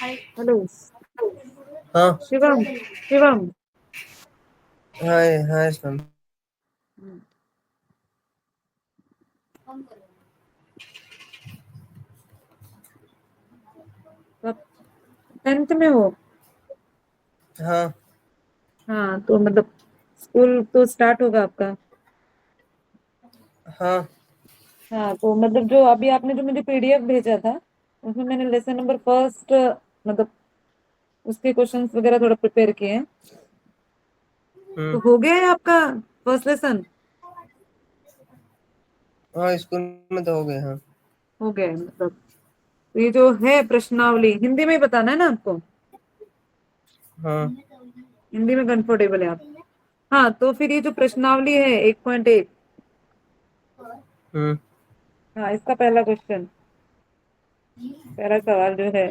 Hello. हाँ। शिवम शिवम। हाय हाय सम। आप 10th में हो? हाँ हाँ, तो मतलब स्कूल तो स्टार्ट होगा आपका। हाँ। हाँ, तो मतलब जो अभी आपने जो मुझे पीडीएफ भेजा था, उसमें मैंने लेसन नंबर फर्स्ट, मतलब उसके क्वेश्चंस वगैरह थोड़ा प्रिपेयर किए हैं। तो हम्म। हो गया है आपका फर्स्ट लेसन? हाँ स्कूल में तो हो गए। हाँ हो गया है मतलब। तो ये जो है प्रश्नावली, हिंदी में ही बताना है ना आपको? हाँ। हिंदी में कंफर्टेबल है आप? हाँ, तो फिर ये जो प्रश्नावली है 1.1। हम्म। हाँ, इसका पहला क्वेश्चन, पहला सवाल जो है,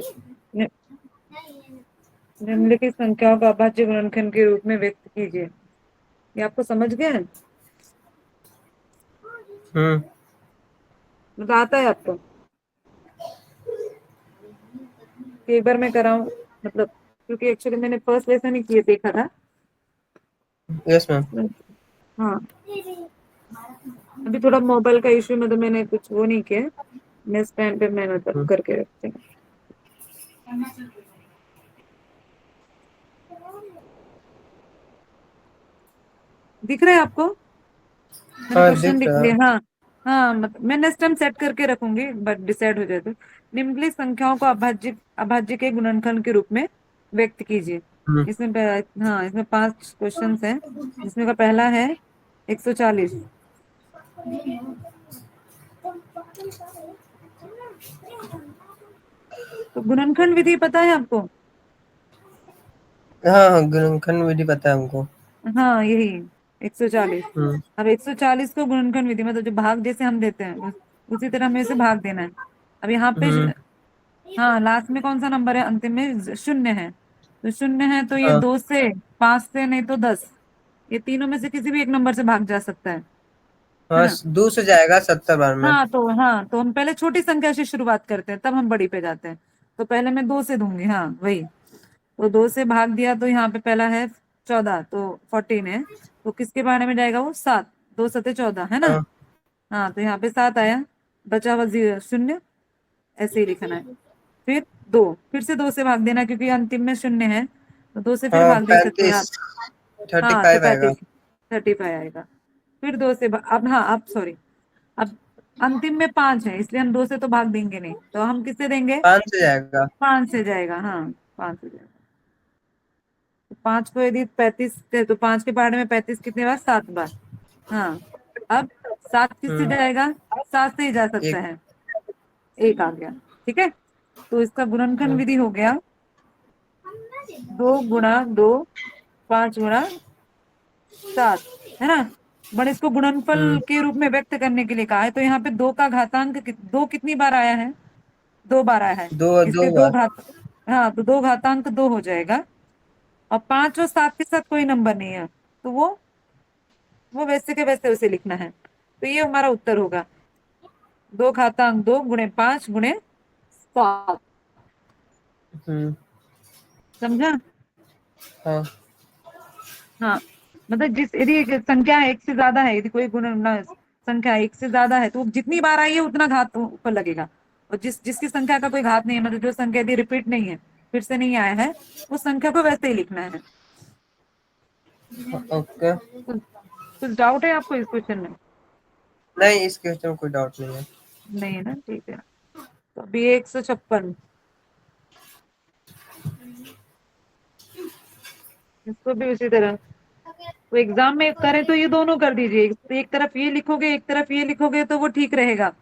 नि- निम्नलिखित संख्याओं का अभाज्य गुणनखंड के रूप में व्यक्त कीजिए। ये आपको समझ गया है? हम्म। मतलब आता है आपको कि एक बार मैं कराऊं? मतलब क्योंकि एक्चुअली मैंने फर्स्ट लेसन ही किए देखा था। Yes ma'am. हाँ, अभी थोड़ा मोबाइल का इश्यू, मतलब मैंने कुछ वो नहीं किया। नेक्स्ट टाइम पे मैं मतलब हम्म। करके रखती हूँ। दिख रहा है आपको? मैंने हाँ क्वेश्चन दिख लिख रहा लिया। है। हाँ। हाँ, मतलब मैं नेक्स्ट टाइम सेट करके रखूंगी, बट डिसाइड हो जाए तो। निम्नलिखित संख्याओं को अभाज्य अभाज्य के गुणनखंड के रूप में व्यक्त कीजिए। हम्म। इसमें हाँ, इसमें 5 क्वेश्चंस हैं, जिसमें का पहला है 140। तो गुणनखंड विधि पता है आपको? हाँ हाँ गुणनखंड विधि पता है हमको। हाँ, यही 140। हम्म। अब 140 को गुणनखंड विधि, मतलब जो भाग जैसे हम देते हैं उसी तरह हमें इसे भाग देना है। अब यहाँ पे हम्म। हाँ, लास्ट में कौन सा नंबर है? अंतिम में शून्य है। तो शून्य है तो ये हाँ 2 से, 5 से, नहीं तो 10, ये तीनों में से किसी भी एक नंबर से भाग जा सकता है हाँ। ना? दो से जाएगा 70 बार में। हाँ, तो हम पहले छोटी संख्या से शुरुआत करते हैं, तब हम बड़ी पे जाते हैं। तो पहले मैं 2 से दूंगी, हाँ वही। तो 2 से भाग दिया तो यहाँ पे पहला है 14, तो 14 है। तो किसके बारे में जाएगा वो? 7। 2 सते 14 है ना? हाँ। हाँ, तो यहाँ पे 7 आया, बचा हुआ शून्य, ऐसे ही लिखना है। फिर 2, फिर से 2 से भाग देना, क्योंकि अंतिम में शून्य है, तो 2 से फिर हाँ भाग दे सकते हैं आप। 35। थर्टी हाँ, तो फाइव आएगा। 35, 35 आएगा। फिर 2 से अब, हाँ अब सॉरी, अब अंतिम में 5 है, इसलिए हम 2 से तो भाग देंगे नहीं, तो हम किससे देंगे? 5 से जाएगा। 5 से जाएगा, हाँ 5 से जाएगा। तो 5 को यदि 35 थे, तो 5 के पहाड़े में 35 कितने बार? 7 बार। हाँ, अब 7 किससे हम्म। जाएगा? 7 से ही जा सकता एक। है, एक आ गया। ठीक है, तो इसका गुणनखंड हम्म। विधि हो गया 2 गुणा 2, 5 गुणा 7, है ना? बट इसको गुणनफल हम्म। के रूप में व्यक्त करने के लिए कहा है, तो यहाँ पे 2 का घातांक 2 कितनी बार आया है? 2 बार आया है, दो दो इसलिए दो बार। घात हाँ, तो 2 घातांक 2 हो जाएगा। और 5 और 7 के साथ कोई नंबर नहीं है, तो वो वैसे के वैसे उसे लिखना है। तो ये हमारा उत्तर होगा 2 घातांक 2 गुणे 5 गुणे 7। हम्म। समझा? हाँ। हाँ, मतलब जिस यदि एक संख्या है, एक से ज्यादा है, यदि कोई गुण संख्या एक से ज्यादा है, तो जितनी बार आई है उतना घात ऊपर लगेगा। और जिसकी संख्या का कोई घात नहीं है, मतलब जो संख्या यदि रिपीट नहीं है, फिर से नहीं आया है, उस संख्या को वैसे ही लिखना है। ओके। कुछ कुछ डाउट है आपको इस क्वेश्चन में? नहीं इस क्वेश्चन में कोई डाउट नहीं है। नहीं है ना? ठीक है। तो अभी 156, इसको भी उसी तरह, तो एग्जाम में करें तो ये दोनों कर दीजिए, एक तरफ ये लिखोगे, एक तरफ ये लिखोगे, तो वो ठीक रहेगा।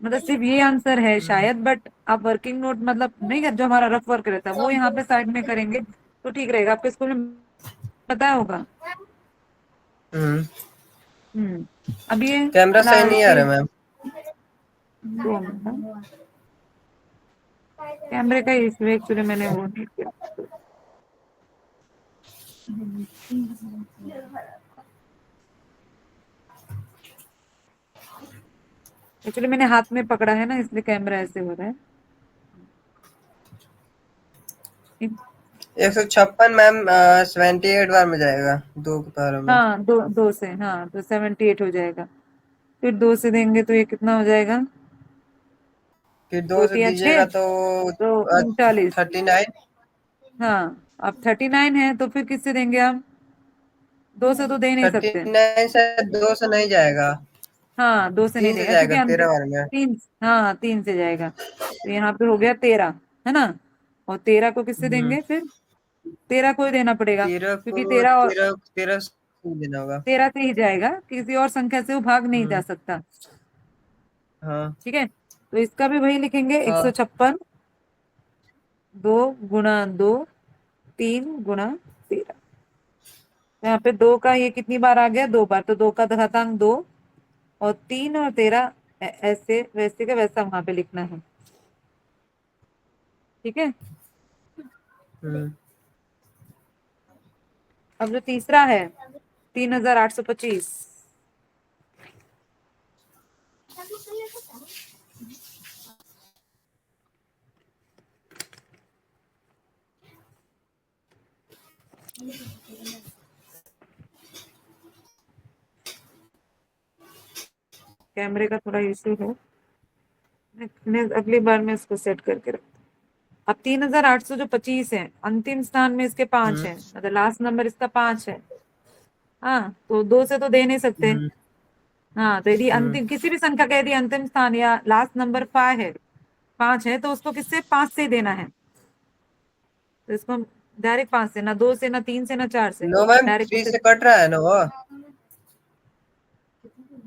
मतलब सिर्फ ये आंसर है हम्म। शायद, बट आप वर्किंग नोट, मतलब नहीं कर, जो हमारा रफ वर्क रहता है वो यहाँ पे साइड में करेंगे तो ठीक रहेगा। आपके स्कूल में पता होगा। हम्म। हम्म। अब ये कैमरा सही नहीं आ इसके रहा मैम। 2 मिनट, कैमरे का इशू एक्चुअली मैंने वो नहीं किया। एक्चुअली मैंने हाथ में पकड़ा है ना, इसलिए कैमरा ऐसे हो रहा है। 156 मैम 78 बार में जाएगा, 2 के पावर में। हाँ, दो दो से, हाँ तो 78 हो जाएगा। फिर 2 से देंगे तो ये कितना हो जाएगा? फिर 2 दो से तिया छः, दीजिएगा तो तो 39। 39। हाँ, अब 39 है तो फिर किससे देंगे हम? 2 से तो दे नहीं सकते। 39 से 2 से नहीं जाएगा, हाँ, 2 से नहीं 3 से देगा क्योंकि जाएगा अंतिम 13 बार में। तीन। हाँ, 3 से जाएगा तो यहाँ पे हो गया 13, है ना? और 13 को किससे हम्म देंगे फिर? 13 को ही देना पड़ेगा 13 क्योंकि को 13 और 13 को देना होगा। 13 से ही जाएगा, किसी और संख्या से वो भाग नहीं जा हम्म सकता। हाँ ठीक है, तो इसका भी वही लिखेंगे, एक सौ हाँ। छप्पन 2 गुणा 2, 3 गुणा 13। यहाँ पे 2 का ये कितनी बार आ गया? 2 बार, तो 2 का घातांक 2, और 3 और 13 ऐसे वैसे का वैसा वहां पे लिखना है। ठीक है, हम्म अब जो तीसरा है 3825। कैमरे का थोड़ा इश्यू है, मैं अगली बार में इसको सेट करके रख। अब 3825 है, अंतिम स्थान में इसके 5 हम्म है, मतलब लास्ट नंबर इसका 5 है। हाँ, तो 2 से तो दे नहीं सकते। हम्म हाँ, तो यदि हम्म अंतिम किसी भी संख्या का यदि अंतिम स्थान या लास्ट नंबर 5 है तो उसको किससे? 5 से ही देना है। तो इसको हम डायरेक्ट 5 से, ना 2 से, ना 3 से, ना 4 से, नो मैम, डायरेक्ट 3 इसे। से कट रहा है ना वो।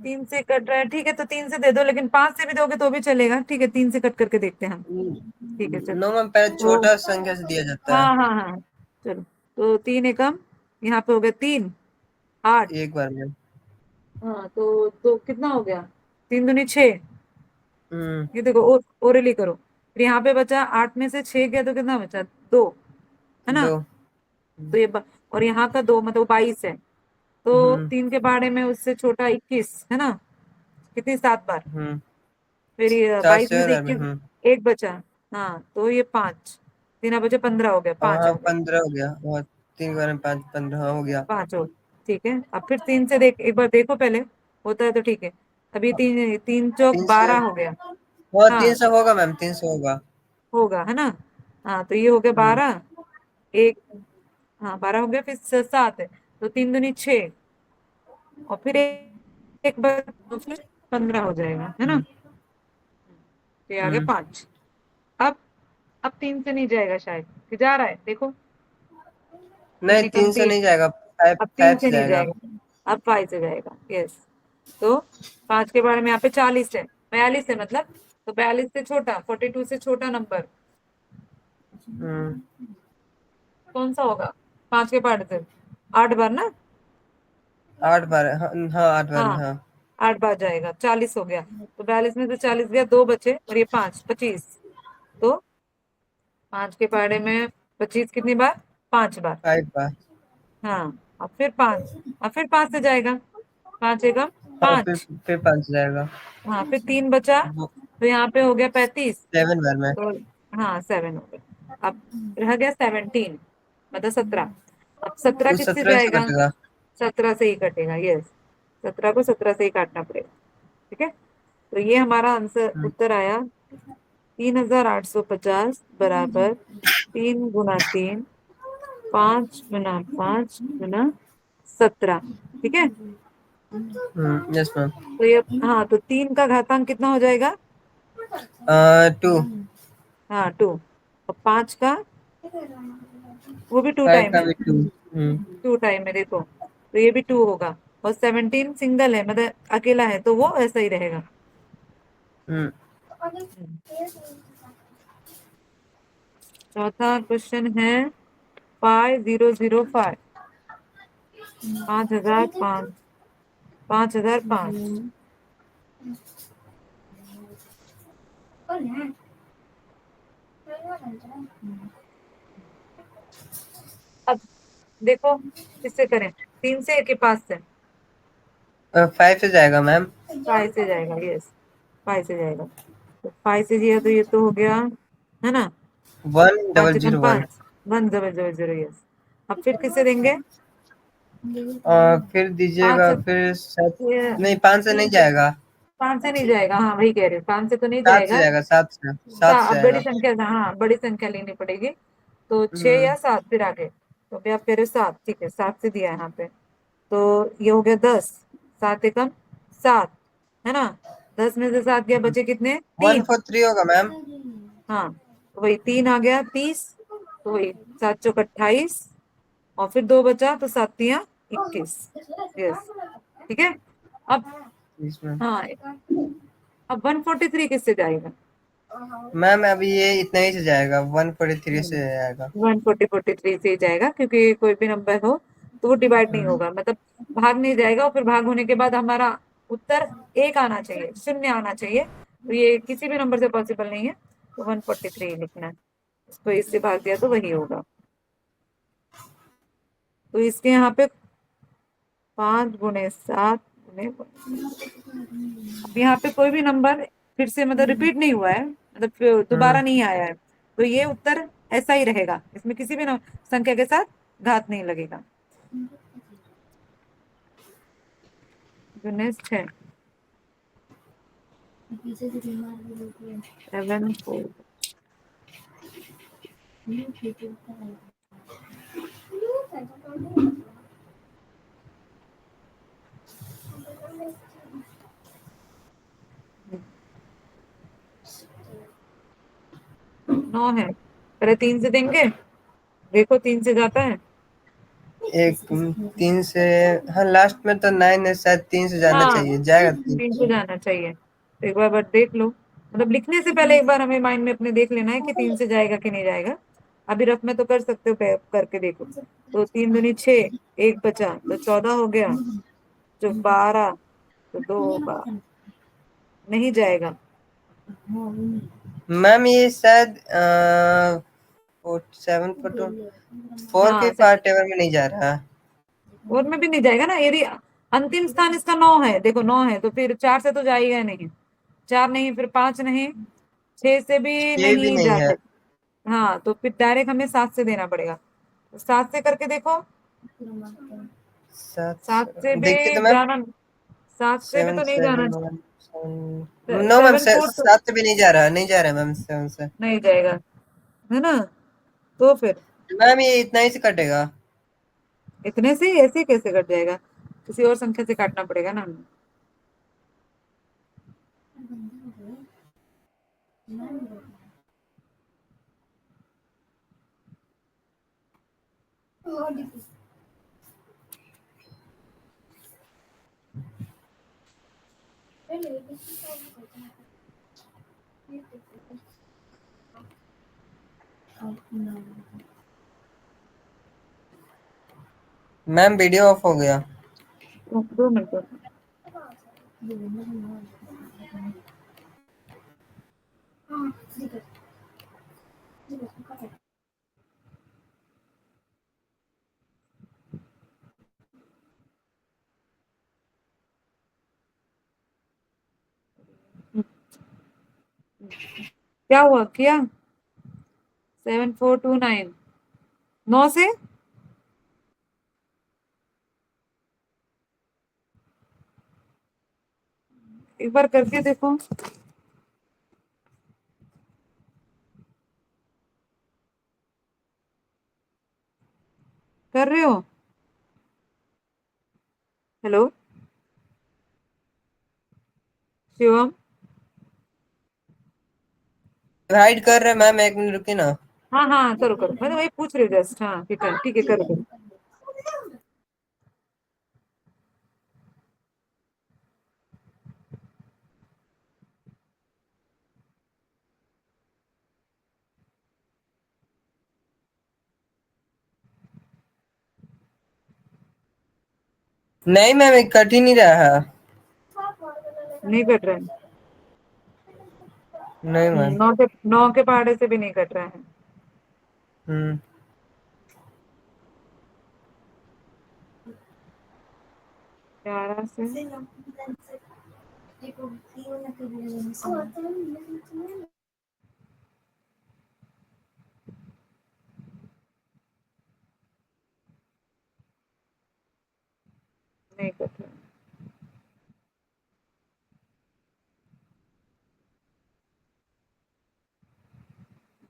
3 से कट रहा है, ठीक है तो 3 से दे दो, लेकिन 5 से भी दोगे तो भी चलेगा। ठीक है, 3 से कट करके देखते हैं हम। ठीक है, चलो नो मैम, पहले तो। छोटा संख्या से दिया जाता है, हाँ हाँ हाँ, चलो तो 3 एकम, यहाँ पे हो गया 3 8। एक बार में। हाँ, तो कितना हो गया? 3 दूनी 6। हम्म ये देखो, ओरली करो। फिर यहाँ पे बचा 8 में से 6 गया तो कितना बचा? 2, है ना? 2। तो और यहाँ का 2 मतलब 22 है। तो हम्म 3 के बारे में उससे छोटा 21, है ना? कितनी? 7 बार। हम्म फिर ये 7 22 से में से बार में। 21 एक बचा। हाँ, तो ये 5, 3 बचे 15 हो गया, 5 हाँ, हो गया। 15 हो गया, और 3 बार में 5, 15 हो गया। 5 हो। ठीक है, अब फिर 3 से देख, एक बार देखो पहले, होता है तो ठीक है। अभी 3 3 चौक 3 से 12 हो गया। हाँ, हाँ, 3 से होगा मैम, 3 से होगा। होगा, है ना? हाँ, तो ये हो गया हम्म 12, एक। हाँ, 12 हो गया, फिर 7 है, तो 3 दूनी 6, और फिर एक बार तो फिर 15 हो जाएगा, है ना? हम्म तो ये आ गया हम्म 5। अब अब 3 से नहीं जाएगा शायद, कि जा रहा है देखो। नहीं, तीन एकम 3 से 3, नहीं जाएगा, 5 अब 3 5 से से नहीं जाएगा। जाएगा, अब 5 से जाएगा। यस, तो 5 के बारे में यहाँ पे 40 है, 42 है मतलब, तो 42 से छोटा, 42 से छोटा नंबर हम्म कौन सा होगा? 5 के पार्ट से 8 बार ना? 8 बार, हाँ हाँ, 8 बार में, हाँ, हाँ। 8 बार जाएगा, 40 हो गया। तो 42 में से 40 गया, 2 बचे, और ये 5, 25। तो 5 के पाड़े में 25 कितनी बार? 5 बार। 5 बार। हाँ, अब फिर 5, अब फिर 5 से जाएगा, 5 एकम हाँ, फिर 5। 5 जाएगा। हाँ, फिर 3 बचा, वो तो यहाँ पे हो गया 35। 7 बार में। तो हाँ, 7 हो गया। अब रह गया 17, मतलब 17। अब 17 उस किससे 17 से जाएगा? कटेगा। 17 से ही कटेगा, यस। 17 को 17 से ही काटना पड़ेगा। ठीक है, तो ये हमारा आंसर, हम्म उत्तर आया 3850 बराबर 3 गुना 3, 5 गुना 5 गुना 17। ठीक है, यस मैम। तो ये, हाँ, तो 3 का घातांक कितना हो जाएगा? 2। हाँ, 2। और 5 का, वो भी 5 टाइम का है, भी 2। हम्म 2 टाइम है, देखो तो ये भी 2 होगा। और 17 सिंगल है, मतलब अकेला है, तो वो ऐसा ही रहेगा। हम्म हम्म। चौथा क्वेश्चन है 5005, 5005, 5005। अब देखो किससे करें, 3 से के पास से? 5 से जाएगा मैम। 5 से जाएगा, यस, 5 से जाएगा। तो 5 से दिया तो ये तो हो गया, है ना? 1 5 डबल एकम जीरो 1। 5, 10000, यस। अब फिर किससे देंगे? फिर पांच दीजिएगा से, फिर सात। ये नहीं, 5 से नहीं तीन से, जाएगा। 5 से नहीं जाएगा, हाँ वही कह रहे हैं, 5 से तो नहीं 7 से जाएगा। जाएगा, 7 से अब बड़ी जाएगा। संख्या, हाँ बड़ी संख्या लेनी पड़ेगी। तो 6 या 7 फिर आगे, तो अभी आप कह रहे हो 7, ठीक है, 7 से दिया है यहाँ पे। तो ये हो गया 10, 7 एकम 7, है ना? 10 में से 7 गया, बचे कितने? 3। 143 होगा मैम। हाँ, तो वही 3 आ गया, 30। तो वही 7 चौक 28, और फिर 2 बचा, तो 7 तियां 21। यस, ठीक है। अब, इसमें हाँ, अब 143 किससे जाएगा? मैम अभी ये इतना ही से जाएगा, 143 से जाएगा। 143 से ही जाएगा, क्योंकि कोई भी नंबर हो तो वो डिवाइड नहीं हम्म, होगा, मतलब भाग नहीं जाएगा, और फिर भाग होने के बाद हमारा उत्तर 1 आना चाहिए, शून्य आना चाहिए। तो ये किसी भी नंबर से पॉसिबल नहीं है, तो 143 लिखना है। इसको इससे भाग दिया तो वही होगा। तो इसके यहाँ पे 5 × 7 अब यहाँ पे कोई भी नंबर फिर से मतलब रिपीट नहीं हुआ है, मतलब फिर हम्म। दोबारा नहीं आया है, तो ये उत्तर ऐसा ही रहेगा, इसमें किसी भी संख्या के साथ घात नहीं लगेगा। जो नेक्स्ट है 7 4, 9 है, पहले 3 से देंगे, देखो 3 से जाता है। एक 3 से, हाँ लास्ट में तो 9 है, शायद 3 से जाना हाँ, चाहिए, जाएगा 3 3 से से। जाना चाहिए, तो एक बार बस देख लो, मतलब लिखने से पहले एक बार हमें माइंड में अपने देख लेना है कि 3 से जाएगा कि नहीं जाएगा। अभी रफ में तो कर सकते हो, करके देखो। तो 3 दूनी 6, एक बचा तो 14 हो गया, जो 12, तो 2 नहीं जाएगा। मैम ये शायद 4 के हाँ, पार्ट टेबल में नहीं जा रहा। और में भी नहीं जाएगा ना, यदि अंतिम स्थान इसका 9 है, देखो 9 है, तो फिर 4 से तो जाएगा नहीं, 4 नहीं, फिर 5 नहीं, 6 से भी ये भी नहीं नहीं जा है। सकते। हाँ, तो फिर डायरेक्ट हमें 7 से देना पड़ेगा, तो 7 से करके देखो। 7 7 से देखिए तो भी मैम, जाना, 7 से भी 7 तो नहीं जाना। 7 1 7। नो मैम, 7 4 तो 7 से भी नहीं जा रहा, नहीं जा रहा मैम 7 से। नहीं जाएगा, है ना? तो फिर मैम ये इतना ही से कटेगा। इतने से ऐसे कैसे कट जाएगा? किसी और संख्या से काटना पड़ेगा ना हमें। मैम वीडियो ऑफ हो गया। 2 मिनट। क्या हुआ, किया? 7429, 9 से एक बार करके देखो। कर रहे हो? हेलो शिवम। डिवाइड कर रहे हैं मैम, 1 मिनट रुकी ना। हाँ हाँ, करो करो, मैं तो वही पूछ रही हूँ जस्ट, हाँ ठीक है, ठीक है, करो करो। नहीं मैम, एक कट ही नहीं रहा है। नहीं कट रहा है। नहीं मैम। 9 के पहाड़े से भी नहीं कट रहा है। हम्म। 11 से, दिक्कत है।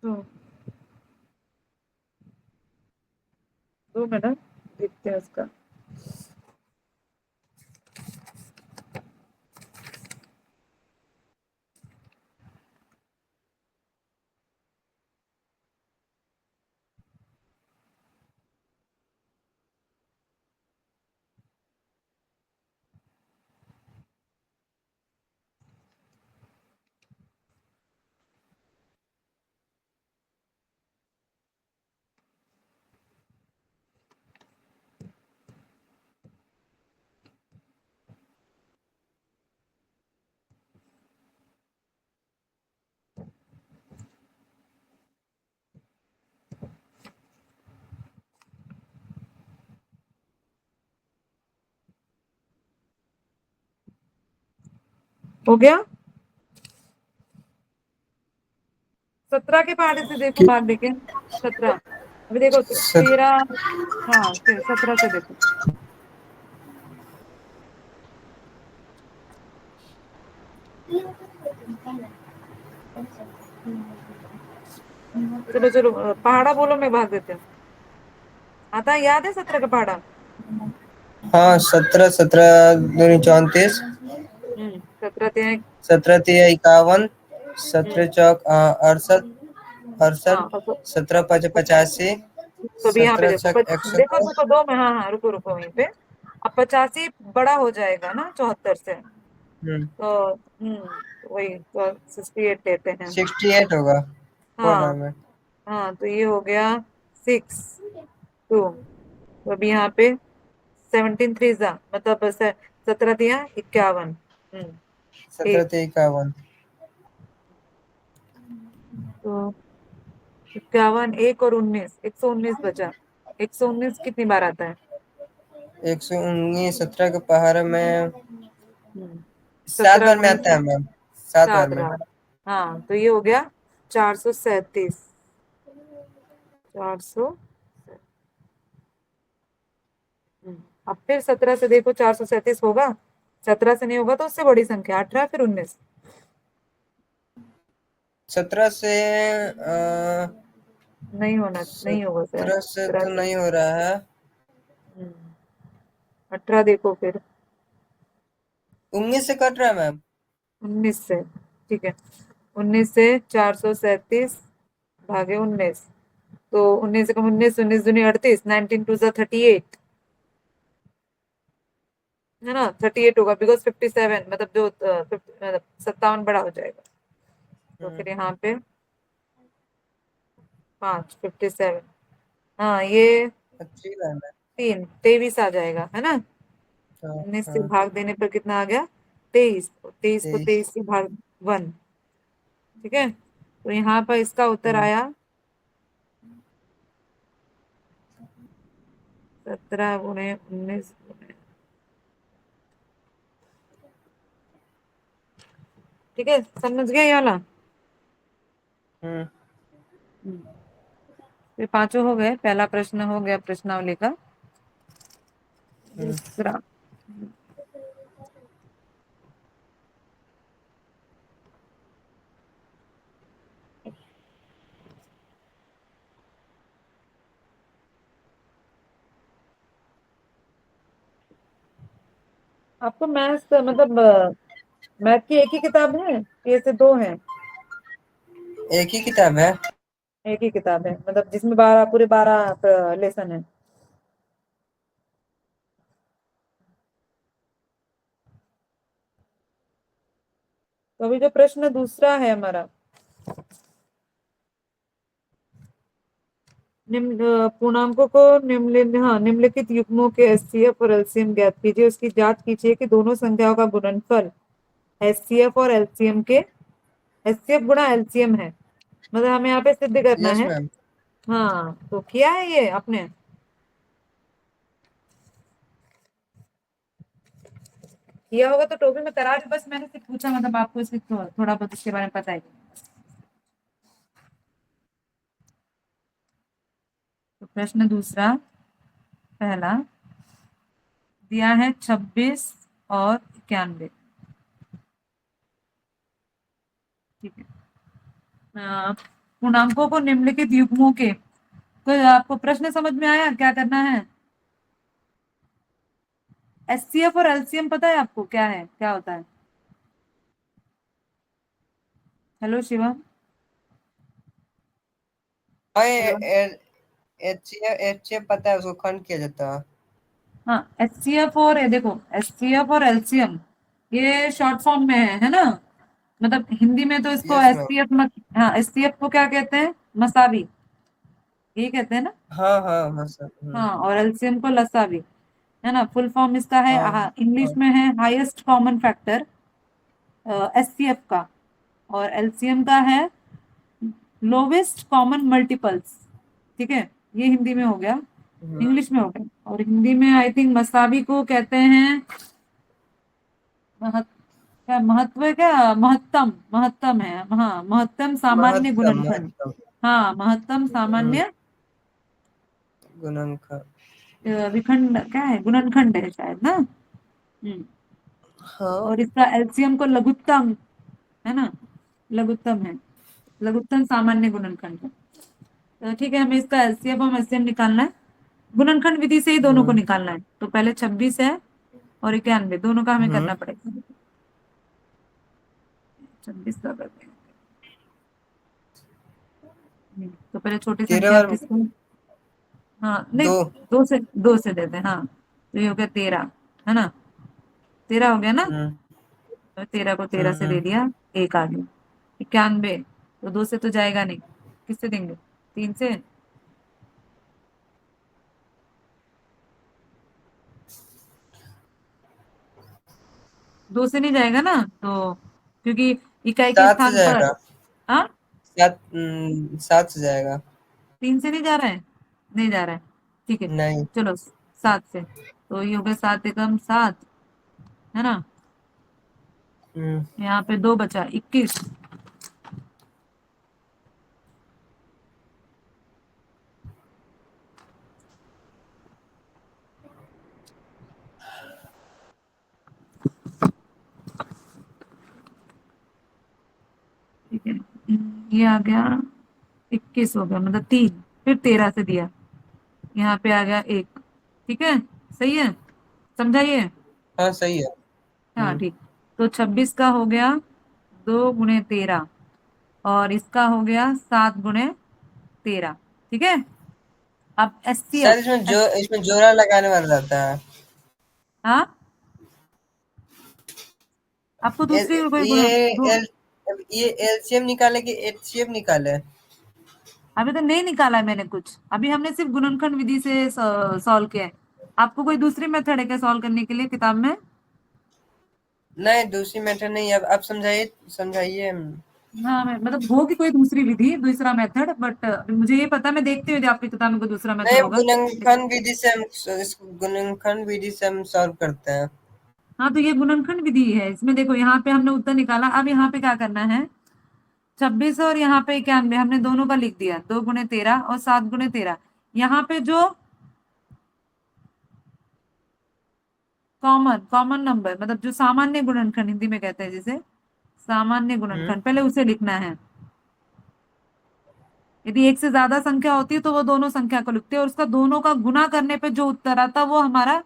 तो 2 मिनट देखते हैं उसका। हो गया। 17 के पहाड़े से देखो, भाग देखे 17। अभी देखो सत, 13। हाँ 17 से देखो। चलो चलो, पहाड़ा बोलो, मैं भाग देते हैं। आता है, याद है 17 का पहाड़ा? हाँ 17 17 दूनी 34, 17 3। 17 तिया 51, 17 हम्म। चौक 68, हाँ 68, और 17 5 85, तो भी यहाँ पे 17 देखो, 6 देखो 110। देखो 2 में, हाँ हाँ, रुको रुको वहीं पे। अब 85 बड़ा हो जाएगा ना 74 से, हम्म, तो वही तो 68 लेते हैं। 68 होगा। बोल रहा हाँ मैं। हाँ, तो ये हो गया 6 2। तो अभी यहाँ पे 17 3 जा, मतलब 17 दिया 51। 17 ठीक। 51, तो 51, 1 और 19, 119 बचा। 119 कितनी बार आता है? 119 17 के पहाड़ में 7 17 बार में गुणे आता है मैम, 7 बार 7 में। रहा। हाँ तो ये हो गया 437। 400। अब फिर 17 से देखो, 437 होगा? 17 से नहीं होगा तो उससे बड़ी संख्या 18, फिर 19। 17 से नहीं होना, नहीं होगा शायद 17 से 17 तो से। नहीं हो रहा है। 18 देखो फिर। 19 से कट रहा है मैम। 19 से, ठीक है। 19 से 437 भागे 19, तो 19 से कम 19, 19 दूनी 38, 19 टू 38, है ना? 38 होगा, बिकॉज 57 मतलब जो मतलब 57 बड़ा हो जाएगा। तो हम्म, फिर यहाँ पे 5 57। हाँ ये अच्छी लाइन है। 23 आ जाएगा, है ना? तो 19 से हाँ भाग देने पर कितना आ गया? 23। 23 को 23। 23 से भाग 1। ठीक है, तो यहाँ पर इसका उत्तर हम्म, आया 17 गुणे 19। ठीक है, समझ गया ये वाला? हम्म, ये पांचों हो गए, पहला प्रश्न हो गया प्रश्नावली का। हम्म। दूसरा, आपको मैथ्स मतलब मैथ की एक ही किताब है, ये से 2 है? एक ही किताब है। एक ही किताब है, मतलब जिसमें 12 पूरे 12 लेसन है। तो अभी जो प्रश्न दूसरा है हमारा, निम्न पूर्णांकों को निम्नलिखित युग्मों के एचसीएफ और एलसीएम ज्ञात कीजिए। उसकी जांच कीजिए कि दोनों संख्याओं का गुणनफल एचसीएफ और एलसीएम के, एचसीएफ गुणा एलसीएम है, मतलब हमें यहाँ पे सिद्ध करना यस है। मैम। हाँ तो किया है ये आपने? किया होगा तो टोपी में करा, बस मैंने सिर्फ पूछा, मतलब आपको इसके थोड़ा बहुत इसके बारे में पता है। तो प्रश्न दूसरा, पहला, दिया है 26 और 91। ठीक है। पूर्णांकों को निम्नलिखित युग्मों के, तो आपको प्रश्न समझ में आया क्या करना है? एचसीएफ और एलसीएम पता है आपको क्या है, क्या होता है? हेलो शिवम। हाँ हेलो। एच पता है, उसको खंड किया जाता है। हाँ, एचसीएफ और ये देखो, एचसीएफ और एलसीएम ये शॉर्ट फॉर्म में है ना? मतलब हिंदी में तो इसको यस मैम। एचसीएफ मत, हाँ एचसीएफ को क्या कहते हैं? मसावी, ये कहते हैं ना? हाँ हाँ हाँ सर। हाँ, और एलसीएम को लसावी, है ना? फुल फॉर्म इसका है, हाँ इंग्लिश हाँ। में है हाईएस्ट कॉमन फैक्टर एचसीएफ का, और एलसीएम का है लोवेस्ट कॉमन मल्टीपल्स। ठीक है, ये हिंदी में हो गया, हम्म, इंग्लिश में हो गया, और हिंदी में आई थिंक मसावी को कहते हैं महत क्या महत्व है, क्या महत्तम, महत्तम है, हाँ महत्तम सामान्य महत्तम गुणनखंड। महत्तम। हाँ, महत्तम सामान्य गुणनखंड। विखंड क्या है, गुणनखंड है शायद ना। हाँ। और इसका एलसीएम को लघुत्तम, है ना? लघुत्तम है, लघुत्तम सामान्य गुणनखंड है। तो ठीक है, हमें इसका एलसीएम और एलसीएम निकालना है, गुणनखंड विधि से ही दोनों को हम्म निकालना है। तो पहले 26 है और 91, दोनों का हमें हम्म करना पड़ेगा। 26 का करते हैं। तो पहले छोटी 13 संख्या और किसको, हाँ नहीं, 2। 2 से देते हैं, हाँ। तो ये हो गया 13, है ना? 13 हो गया ना? हम्म तो 13 को 13 से दे हम्म दिया, एक आ गया। 91, तो 2 से तो जाएगा नहीं, किससे देंगे? 3 से। 2 से नहीं जाएगा ना, तो क्योंकि इकाई के 7 से स्थान पर, जाएगा। हाँ 7 से जाएगा। 3 से नहीं जा रहा है, नहीं जा रहा है। ठीक है, नहीं। चलो 7 से, तो ये हो गया 7 एकम 7, है ना? हम्म यहाँ पे 2 बचा, 21। ठीक है, ये आ गया 21 हो गया, मतलब 3, फिर 13 से दिया, यहाँ पे आ गया 1। ठीक है, सही है, समझाइए। हाँ सही है। हाँ हम्म ठीक। तो 26 का हो गया 2 गुणे 13, और इसका हो गया 7 गुणे 13। ठीक है, अब एस सी शायद एफ। इसमें जोड़ा लगाने वाला रहता है। हाँ, आपको एल, दूसरी कोई ये दो, एल ये एलसीएम निकाले कि एचसीएफ निकाले? अभी तो नहीं निकाला है मैंने कुछ, अभी हमने सिर्फ गुणनखंड विधि से सॉल्व किया है। आपको कोई दूसरी मेथड है क्या सॉल्व करने के लिए किताब में? नहीं, दूसरी मेथड नहीं। अब समझाइए समझाइए। हाँ, मैं मतलब होगी कोई दूसरी विधि, दूसरा मेथड, बट मुझे ये पता, मैं देखती हूँ आपकी किताब में कोई दूसरा नहीं, मेथड होगा। गुणनखंड विधि से हम सॉल्व करते हैं। हाँ, तो ये गुणनखंड विधि है, इसमें देखो यहाँ पे हमने उत्तर निकाला, अब यहाँ पे क्या करना है? 26 और यहाँ पे 91 हमने दोनों का लिख दिया, 2 गुणे 13 और 7 गुणे 13। यहाँ पे जो कॉमन कॉमन नंबर, मतलब जो सामान्य गुणनखंड हिंदी में कहते हैं जिसे, सामान्य हम्म गुणनखंड, पहले उसे लिखना है। यदि एक से ज्यादा संख्या होती है तो वो दोनों संख्या को लिखते हैं, और उसका दोनों का गुना करने पे जो उत्तर आता वो हमारा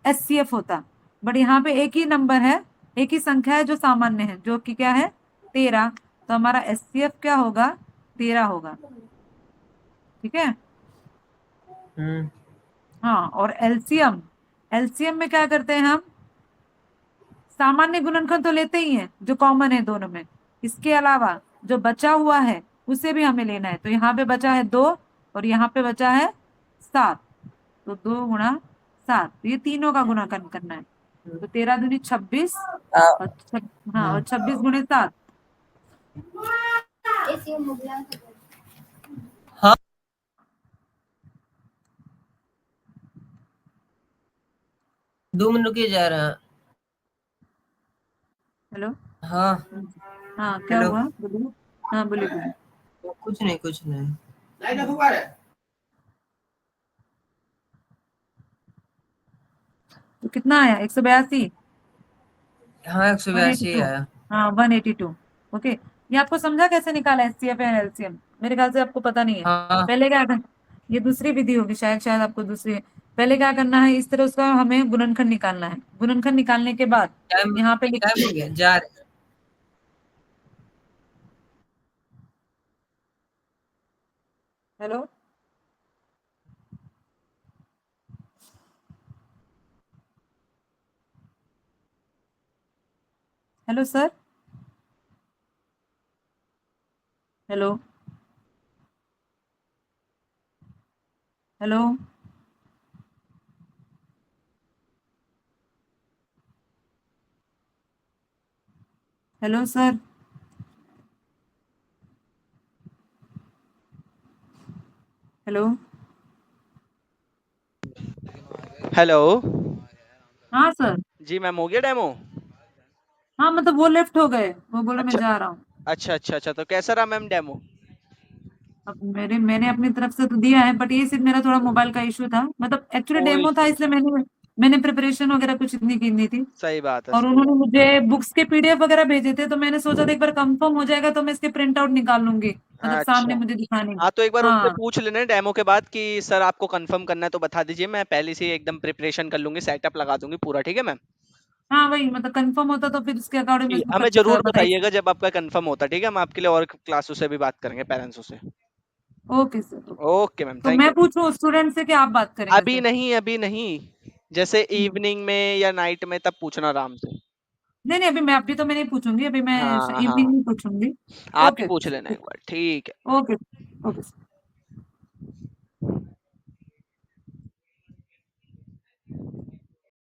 एचसीएफ होता। बट यहाँ पे एक ही नंबर है, एक ही संख्या है जो सामान्य है, जो कि क्या है? 13। तो हमारा एचसीएफ क्या होगा? 13 होगा। ठीक है। हम्म हाँ, और एलसीएम, एलसीएम में क्या करते हैं हम? सामान्य गुणनखंड तो लेते ही हैं जो कॉमन है दोनों में, इसके अलावा जो बचा हुआ है उसे भी हमें लेना है। तो यहाँ पे बचा है 2, और यहाँ पे बचा है 7, तो 2 गुणा 7, तो ये तीनों का गुणा करना है। तो 13 दूनी 26, आ, और हाँ, और हम्म 26 गुणे 7। हाँ, 2 मिनट रुके जा रहा है। हेलो। हाँ। हाँ, क्या हेलो। हुआ, बोलिए। हाँ, बोलिए बोलिए। कुछ नहीं कुछ नहीं। तो कितना आया, 182, हाँ 182 182, आया। हाँ 182। ओके, ये आपको समझा कैसे निकाला एचसीएफ एंड एलसीएम? मेरे ख्याल से आपको पता नहीं है। हाँ पहले क्या करना, ये दूसरी विधि होगी शायद, शायद आपको दूसरी। पहले क्या करना है, इस तरह उसका हमें गुणनखंड निकालना है। गुणनखंड निकालने के बाद टाइम यहाँ पे टाइम हो गया जा रहे। Hello, hello sir, hello, hello, hello sir, hello. Hello. हाँ सर। जी मैम, हो गया डेमो? हाँ मतलब वो लेफ्ट हो गए, वो बोले मैं अच्छा जा रहा हूँ। अच्छा अच्छा अच्छा, तो कैसा रहा मैम डेमो? अब मैंने अपनी तरफ से तो दिया है, बट ये सिर्फ मेरा थोड़ा मोबाइल का इशू था, मतलब एक्चुअली कोई डेमो था, इशू नहीं। इसलिए मैंने प्रिपरेशन वगैरह कुछ इतनी की नहीं थी। सही बात है, और सही उन्होंने बात। मुझे बुक्स के पीडीएफ वगैरह भेजे थे, तो मैंने सोचा था एक बार कंफर्म हो जाएगा तो मैं इसके प्रिंट आउट निकाल लूंगी, मतलब सामने अच्छा। मुझे दिखाने। हाँ, तो एक बार उनसे हाँ पूछ लेना डेमो के बाद कि सर आपको कंफर्म करना है तो बता दीजिए, मैं पहले से ही एकदम प्रिपरेशन कर लूंगी, सेटअप लगा दूंगी पूरा। ठीक है मैम? हाँ, वही मतलब कंफर्म होता तो फिर उसके अकॉर्डिंग मैं जी, इसको हमें जरूर बताई। बताइएगा जब आपका कंफर्म होता है। ठीक है, हम आपके लिए और क्लासों से भी बात करेंगे, पेरेंट्सों से। Okay sir, okay. Okay ma'am, तो थैंक मैं यू। पूछूं स्टूडेंट से कि आप बात करेंगे अभी सर? नहीं, अभी नहीं। जैसे हम्म। इवनिंग में या नाइट में, तब पूछना आराम से। नहीं नहीं, अभी तो मैं नहीं पूछूंगी, अभी मैं हाँ हाँ, इवनिंग में पूछूंगी। आप ही ओके पूछ लेना ओके। एक बार। ठीक है। Okay okay.